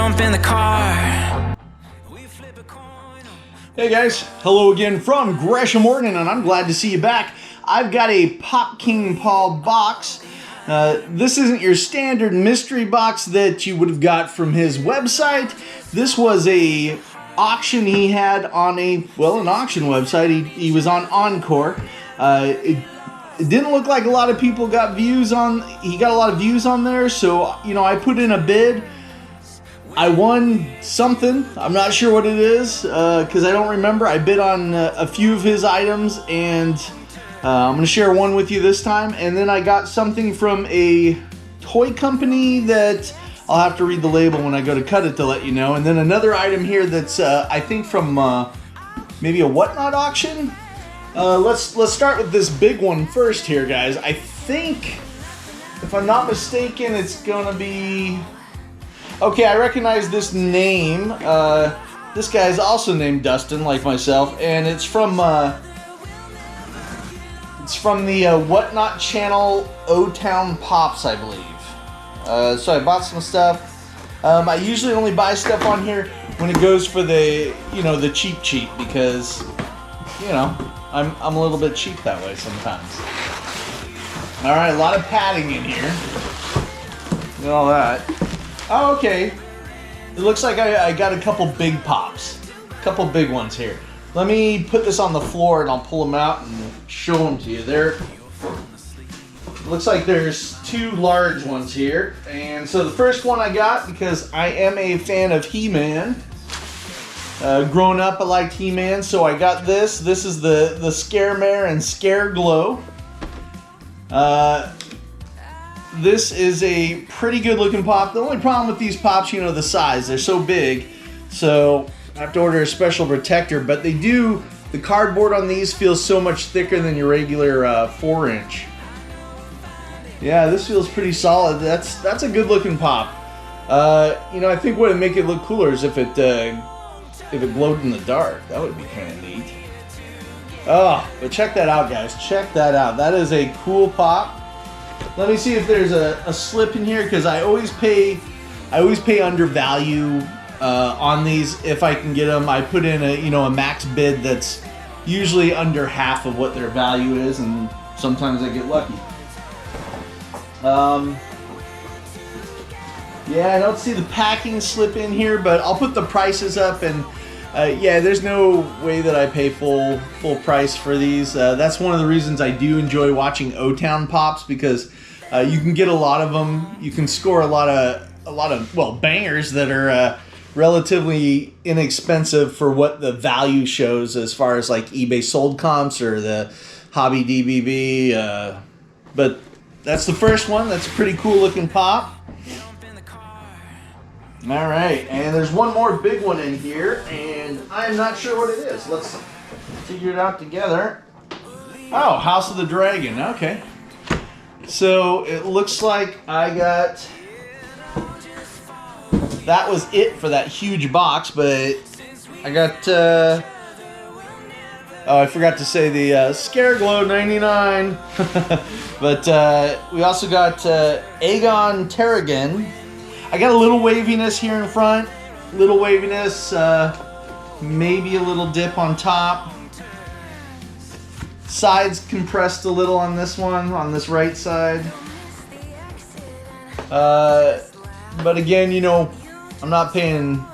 jump in the car. Hey guys, hello again from Gresham, Oregon, and I'm glad to see you back. I've got a Pop King Paul box. This isn't your standard mystery box that you would have got from his website. This was a auction he had on an auction website. He was on Encore. It didn't look like a lot of people got views on. He got a lot of views on there, so I put in a bid. I won something. I'm not sure what it is because I don't remember. I bid on a few of his items, and I'm going to share one with you this time. And then I got something from a toy company that I'll have to read the label when I go to cut it to let you know. And then another item here that's I think from maybe a Whatnot auction. Let's start with this big one first here, guys. I think, if I'm not mistaken, it's gonna be... Okay, I recognize this name. This guy is also named Dustin, like myself, and it's from the Whatnot channel, O-Town Pops, I believe. So I bought some stuff. I usually only buy stuff on here when it goes for the cheap because I'm a little bit cheap that way sometimes. All right, a lot of padding in here. Look at all that. Oh, okay. It looks like I got a couple big pops. A couple big ones here. Let me put this on the floor and I'll pull them out and show them to you. Looks like there's two large ones here. And so the first one I got, because I am a fan of He-Man. Growing up, I liked He-Man, so I got this. This is the Scaremare and Scareglow. This is a pretty good looking pop. The only problem with these pops, the size. They're so big, so I have to order a special protector. But the cardboard on these feels so much thicker than your regular 4-inch. Yeah, this feels pretty solid. That's a good looking pop. I think what would make it look cooler is if it glowed in the dark. That would be kind of neat. Oh, but check that out, guys. Check that out. That is a cool pop. Let me see if there's a slip in here, because I always pay undervalue on these if I can get them. I put in a max bid that's usually under half of what their value is, and sometimes I get lucky. Yeah, I don't see the packing slip in here, but I'll put the prices up, and yeah, there's no way that I pay full price for these. That's one of the reasons I do enjoy watching O-Town Pops, because you can get a lot of them. You can score a lot of bangers that are relatively inexpensive for what the value shows as far as like eBay sold comps or the Hobby DBB. But that's the first one. That's a pretty cool looking pop. All right, and there's one more big one in here, and I'm not sure what it is. Let's figure it out together. Oh, House of the Dragon. Okay. So it looks like I got... That was it for that huge box, but I got... Oh, I forgot to say the Scareglow 99. But we also got Aegon Terrigan. I got a little waviness here in front, little waviness, maybe a little dip on top. Sides compressed a little on this one, on this right side. But again, I'm not paying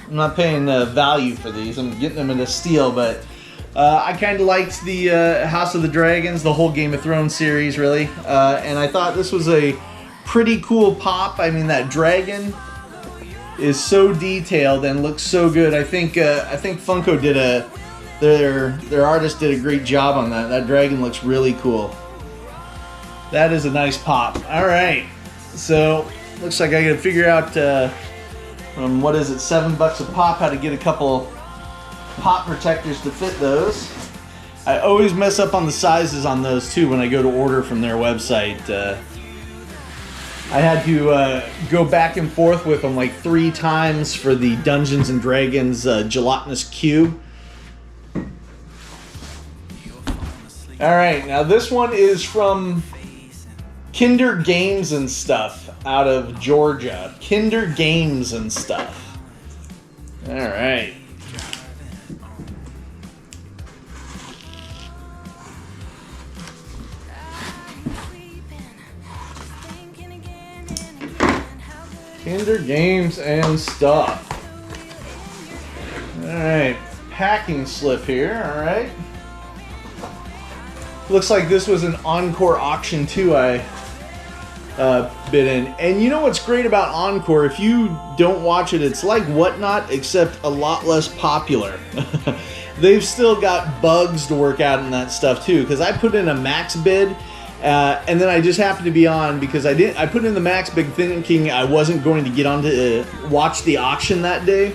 value for these. I'm getting them at a steal, but I kind of liked the House of the Dragons, the whole Game of Thrones series, really, and I thought this was a pretty cool pop. I mean, that dragon is so detailed and looks so good. I think Funko did their artist did a great job on that. That dragon looks really cool. That is a nice pop. All right, so looks like I got to figure out from what is it, $7 a pop, how to get a couple pop protectors to fit those. I always mess up on the sizes on those too when I go to order from their website. I had to go back and forth with them like 3 times for the Dungeons and Dragons gelatinous cube. All right, now this one is from Kinder Games and stuff out of Georgia. Kinder Games and stuff. All right. Kinder Games and stuff. All right. Packing slip here. All right. Looks like this was an Encore auction too. I bid in. And you know what's great about Encore? If you don't watch it, it's like Whatnot, except a lot less popular. They've still got bugs to work out in that stuff too. Because I put in a max bid, and then I just happened to be on because I put in the max bid thinking I wasn't going to get on to watch the auction that day,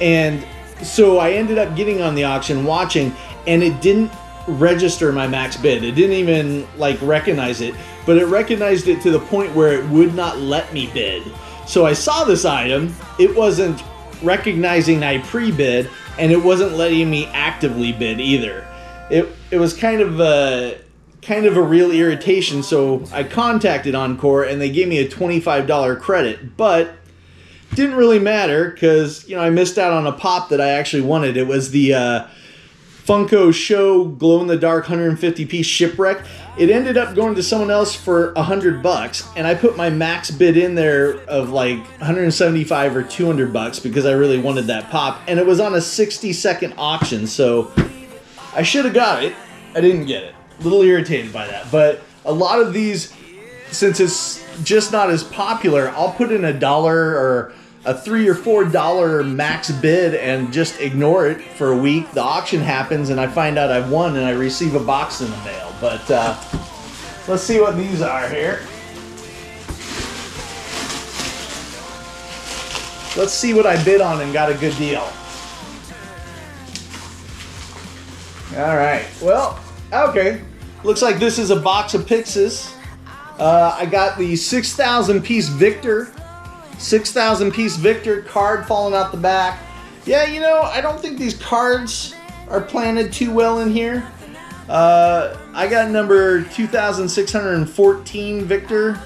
and so I ended up getting on the auction, watching, and it didn't register my max bid. It didn't even like recognize it, but it recognized it to the point where it would not let me bid. So I saw this item, it wasn't recognizing I pre-bid, and it wasn't letting me actively bid either. It was kind of a real irritation. So I contacted Encore and they gave me a $25 credit, but didn't really matter because, you know, I missed out on a pop that I actually wanted. It was the Funko Show glow-in-the-dark 150-piece Shipwreck. It ended up going to someone else for $100, and I put my max bid in there of like 175 or $200 because I really wanted that pop, and it was on a 60-second auction, so I should have got it. I didn't get it. A little irritated by that, but a lot of these, since it's just not as popular, I'll put in $1 or a $3 or $4 max bid and just ignore it for a week. The auction happens and I find out I've won and I receive a box in the mail. But let's see what these are here. Let's see what I bid on and got a good deal. All right, well, okay. Looks like this is a box of Pixes. I got the 6,000 piece Victor. 6,000 piece Victor card falling out the back. Yeah, you know, I don't think these cards are planted too well in here. I got number 2,614 Victor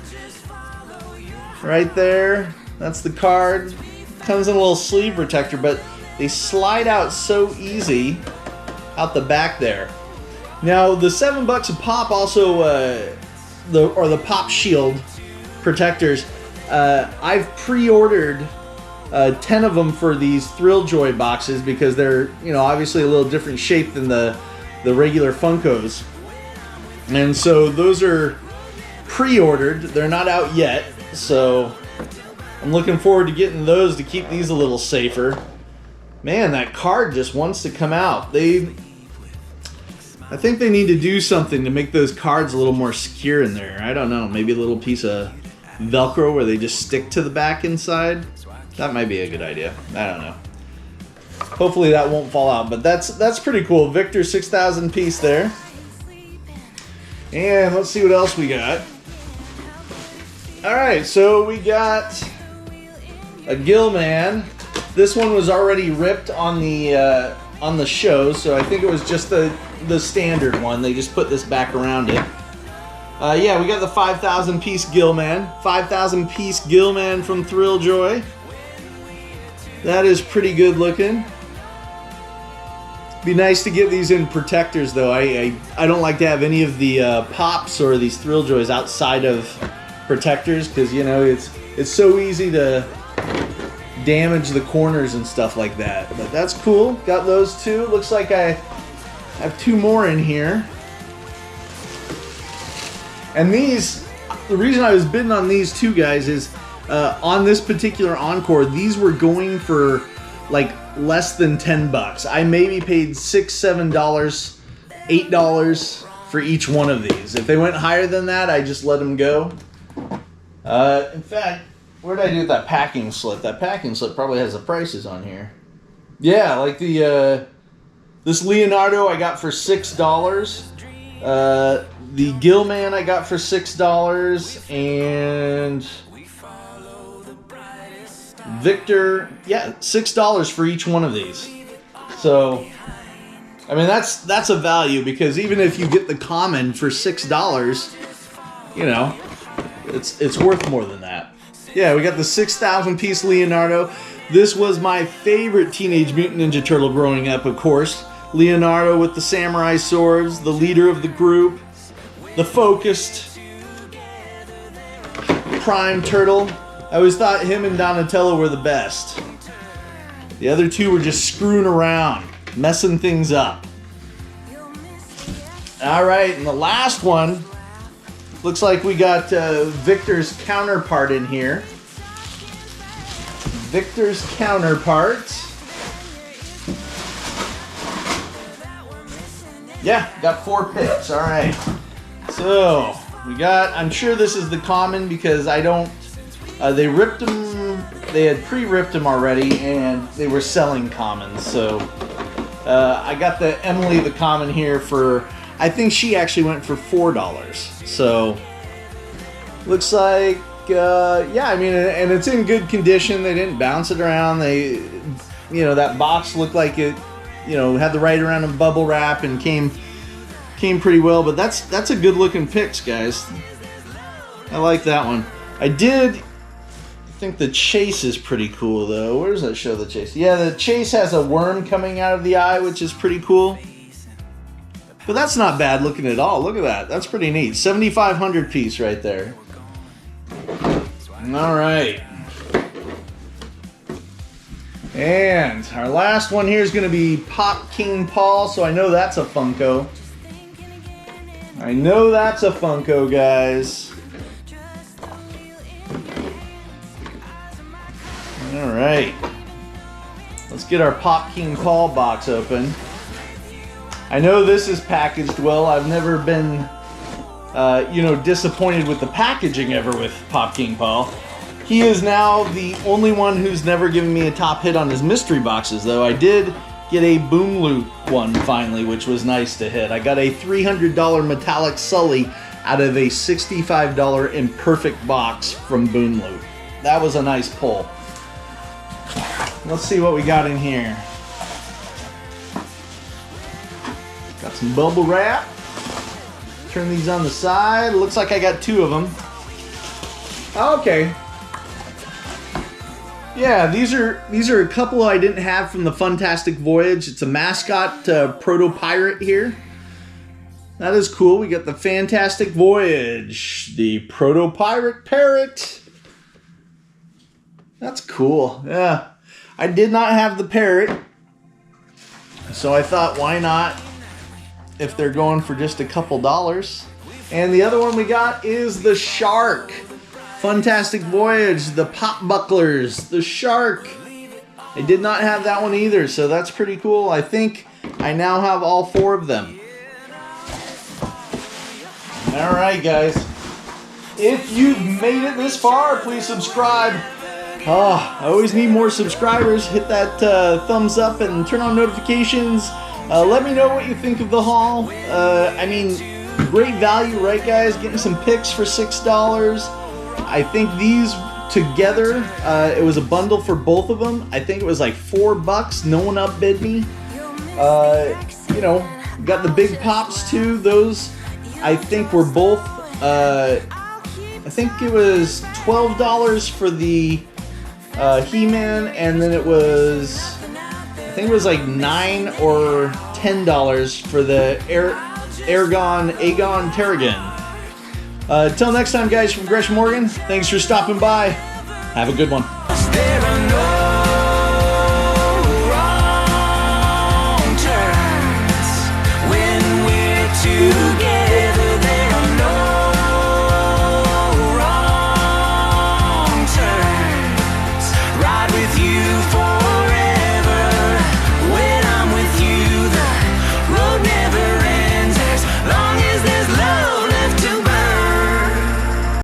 right there. That's the card. Comes in a little sleeve protector, but they slide out so easy out the back there. Now the $7 a pop also the pop shield protectors. I've pre-ordered 10 of them for these Thrill Joy boxes because they're, you know, obviously a little different shape than the regular Funkos. And so those are pre-ordered. They're not out yet, so I'm looking forward to getting those to keep these a little safer. Man, that card just wants to come out. I think they need to do something to make those cards a little more secure in there. I don't know, maybe a little piece of Velcro where they just stick to the back inside. That might be a good idea. I don't know. Hopefully that won't fall out, but that's pretty cool. Victor 6,000 piece there. And let's see what else we got. All right, so we got a Gillman. This one was already ripped on the show, so I think it was just the standard one. They just put this back around it. Yeah, we got the 5,000 piece Gillman. 5,000 piece Gillman from Thrill Joy. That is pretty good looking. Be nice to get these in protectors though. I don't like to have any of the pops or these Thrill Joys outside of protectors because, you know, it's so easy to damage the corners and stuff like that. But that's cool. Got those two. Looks like I have two more in here. And these, the reason I was bidding on these two guys is on this particular Encore, these were going for like less than $10. I maybe paid $6, $7, $8 for each one of these. If they went higher than that, I just let them go. In fact, where did I do with that packing slip? That packing slip probably has the prices on here. Yeah, like the this Leonardo I got for $6. The Gillman I got for $6, and Victor, yeah, $6 for each one of these. So, I mean, that's a value because even if you get the common for $6, you know, it's worth more than that. Yeah, we got the 6,000 piece Leonardo. This was my favorite Teenage Mutant Ninja Turtle growing up, of course. Leonardo with the samurai swords, the leader of the group, the focused Prime Turtle. I always thought him and Donatello were the best. The other two were just screwing around, messing things up. Alright, and the last one, looks like we got Victor's counterpart in here. Victor's counterpart. Yeah, got 4 picks. Alright. So, we got, I'm sure this is the common because I don't, they ripped them, they had pre-ripped them already and they were selling commons. So, I got the Emily the common here for, I think she actually went for $4. So, looks like, yeah, I mean, and it's in good condition. They didn't bounce it around. They, you know, that box looked like it, you know, had the right amount of bubble wrap and came pretty well. But that's a good looking picks, guys. I like that one. I think the chase is pretty cool though. Where does that show the chase? Yeah, the chase has a worm coming out of the eye, which is pretty cool. But that's not bad looking at all. Look at that. That's pretty neat. 7,500 piece right there. All right. And our last one here is going to be Pop King Paul, so I know that's a Funko. I know that's a Funko, guys. All right. Let's get our Pop King Paul box open. I know this is packaged well. I've never been, you know, disappointed with the packaging ever with Pop King Paul. He is now the only one who's never given me a top hit on his mystery boxes, though. I did get a Boom Loot one finally, which was nice to hit. I got a $300 metallic Sully out of a $65 imperfect box from Boom Loot. That was a nice pull. Let's see what we got in here. Got some bubble wrap. Turn these on the side. Looks like I got 2 of them. Okay. Yeah, these are a couple I didn't have from the Funtastic Voyage. It's a mascot proto-pirate here. That is cool. We got the Fantastic Voyage, the proto-pirate parrot. That's cool. Yeah. I did not have the parrot, so I thought, why not, if they're going for just a couple dollars. And the other one we got is the shark. Funtastic Voyage, the pop bucklers, the shark. I did not have that one either, so that's pretty cool. I think I now have all 4 of them. Alright, guys. If you've made it this far, please subscribe. I always need more subscribers. Hit that thumbs up and turn on notifications. Let me know what you think of the haul. I mean, great value, right, guys? Getting some picks for $6. I think these together, it was a bundle for both of them. I think it was like $4. No one outbid me. You know, got the big pops too. Those, I think, were both. I think it was $12 for the He-Man, and then it was, I think it was like $9 or $10 for the Aegon Terrigan. Till next time, guys, from Gresham, Oregon, thanks for stopping by. Have a good one.